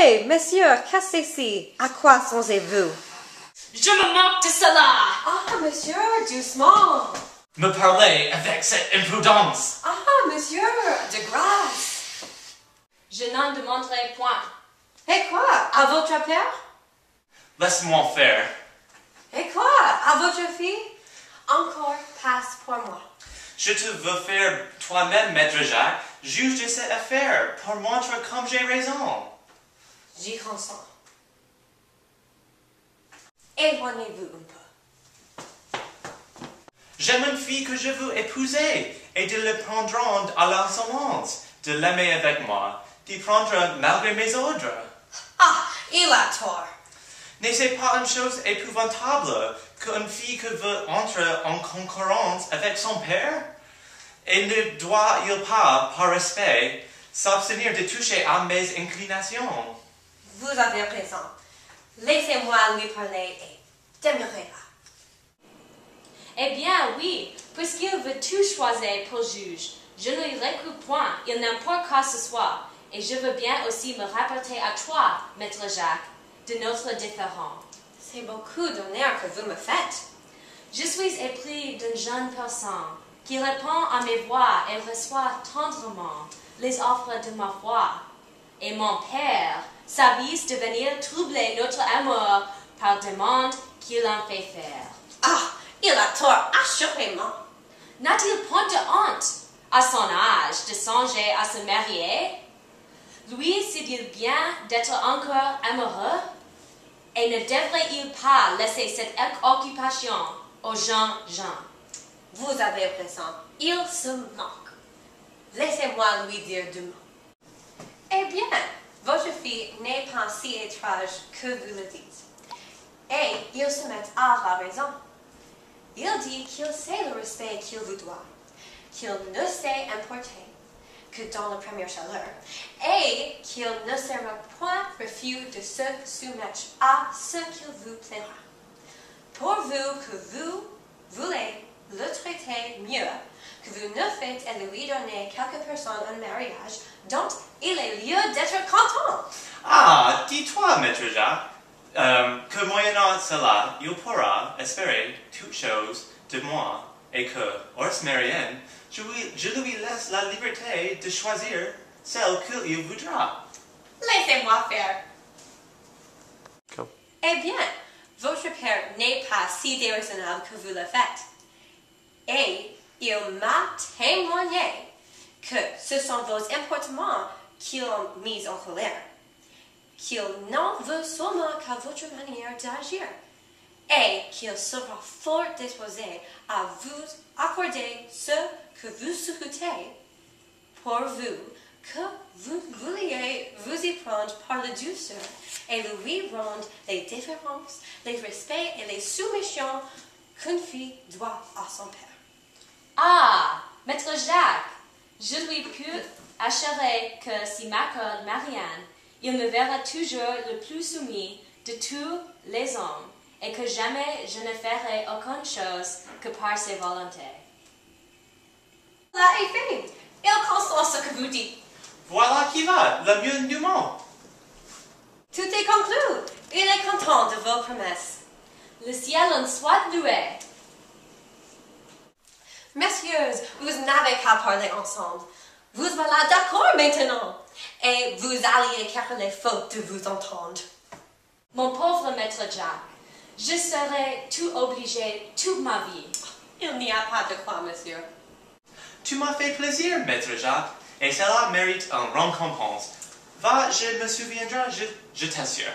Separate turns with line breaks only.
Hé, monsieur, qu'est-ce que c'est? À quoi songez-vous?
Je me moque de cela!
Ah, monsieur, doucement!
Me parler avec cette imprudence.
Ah, monsieur, de grâce!
Je n'en demanderai point.
Et quoi? À votre père?
Laisse-moi faire.
Et quoi? À votre fille? Encore passe pour moi.
Je te veux faire toi-même, Maître Jacques, juge de cette affaire, pour montrer comme j'ai raison.
J'y consens. Éloignez-vous un peu.
J'aime une fille que je veux épouser, et de le prendre à l'insolence, de l'aimer avec moi, d'y prendre malgré mes ordres.
Ah, il a tort.
N'est-ce pas une chose épouvantable qu'une fille que veut entrer en concurrence avec son père? Et ne doit-il pas, par respect, s'abstenir de toucher à mes inclinations?
Vous avez raison. Laissez-moi lui parler et demeurez-là.
Eh bien, oui, puisqu'il veut tout choisir pour juge, je ne lui recule point, il n'importe quoi ce soit, et je veux bien aussi me rapporter à toi, Maître Jacques, de notre différend.
C'est beaucoup d'honneur que vous me faites.
Je suis épris d'une jeune personne qui répond à mes voix et reçoit tendrement les offres de ma foi. Et mon père s'avise de venir troubler notre amour par demande qu'il en fait faire.
Ah, il a tort, assurément.
N'a-t-il point de honte, à son âge, de songer à se marier? Lui sait-il bien d'être encore amoureux? Et ne devrait-il pas laisser cette occupation aux jeunes gens?
Vous avez raison, il se moque. Laissez-moi lui dire deux mots. Eh bien, votre fille n'est pas si étrange que vous le dites. Et il se met à la raison. Il dit qu'il sait le respect qu'il vous doit, qu'il ne s'est importé que dans la première chaleur, et qu'il ne sera point refus de se soumettre à ce qu'il vous plaira. Pourvu que vous voulez le traiter mieux, que vous ne faites et lui donner quelques personnes en mariage dont il est lieu d'être content.
Ah, dis-toi, Maître Jacques, que moyennant cela, il pourra espérer toutes choses de moi, et que, hors marienne, je lui laisse la liberté de choisir celle qu'il voudra.
Laissez-moi faire.
Go.
Eh bien, votre père n'est pas si déraisonnable que vous le faites. Et il m'a témoigné que ce sont vos emportements qui l'ont mis en colère, qu'il n'en veut seulement qu'à votre manière d'agir, et qu'il sera fort disposé à vous accorder ce que vous souhaitez, pourvu que vous vouliez vous y prendre par la douceur et lui rendre les différences, les respects et les soumissions qu'une fille doit à son père.
Ah, Maître Jacques, je lui puis assurer que si m'accorde Marianne, il me verra toujours le plus soumis de tous les hommes, et que jamais je ne ferai aucune chose que par ses volontés.
Là est fait. Il consent ce que vous dites.
Voilà qui va, le mieux du monde.
Tout est conclu. Il est content de vos promesses.
Le ciel en soit loué.
Messieurs, vous n'avez qu'à parler ensemble. Vous voilà d'accord maintenant. Et vous alliez car les fautes de vous entendre.
Mon pauvre Maître Jacques, je serai tout obligé toute ma vie.
Il n'y a pas de quoi, monsieur.
Tu m'as fait plaisir, Maître Jacques, et cela mérite une récompense. Va, je me souviendrai, je t'assure.